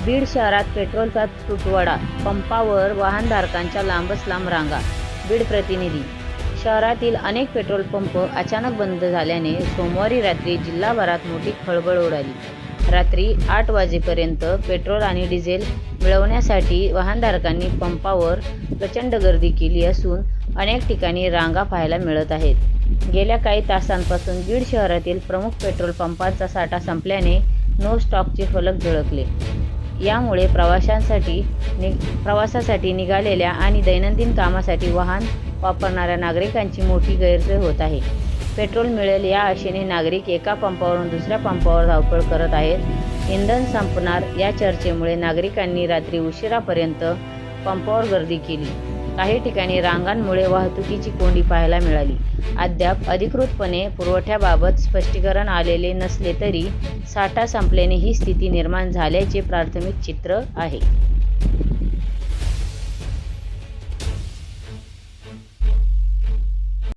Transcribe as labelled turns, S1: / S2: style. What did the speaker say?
S1: बीड शहरात पेट्रोलचा तुटवडा, पंपावर वाहनधारकांच्या लांबच लांब रांगा. बीड प्रतिनिधी. शहरातील अनेक पेट्रोल पंप अचानक बंद झाल्याने सोमवारी रात्री जिल्हाभरात मोठी खळबळ उडाली. रात्री 8 वाजेपर्यंत पेट्रोल आणि डिझेल मिळवण्यासाठी वाहनधारकांनी पंपावर प्रचंड गर्दी केली असून अनेक ठिकाणी रांगा पाहायला मिळत आहेत. गेल्या काही तासांपासून बीड शहरातील प्रमुख पेट्रोल पंपांचा साठा संपल्याने नो स्टॉकचे फलक झळकले. यामुळे प्रवासासाठी निघालेल्या आणि दैनंदिन कामासाठी वाहन वापरणाऱ्या नागरिकांची मोठी गैरसोय होत आहे. पेट्रोल मिळेल या आशेने नागरिक एका पंपावरून दुसऱ्या पंपावर धावपळ करत आहेत. इंधन संपणार या चर्चेमुळे नागरिकांनी रात्री उशिरापर्यंत पंपावर गर्दी केली. काही ठिकाणी रांगांमुळे वाहतुकीची कोंडी पाहायला मिळाली. अद्याप अधिकृतपणे पुरवठ्याबाबत स्पष्टीकरण आलेले नसले तरी साठा संपल्याने ही स्थिती निर्माण झाल्याचे प्राथमिक चित्र आहे.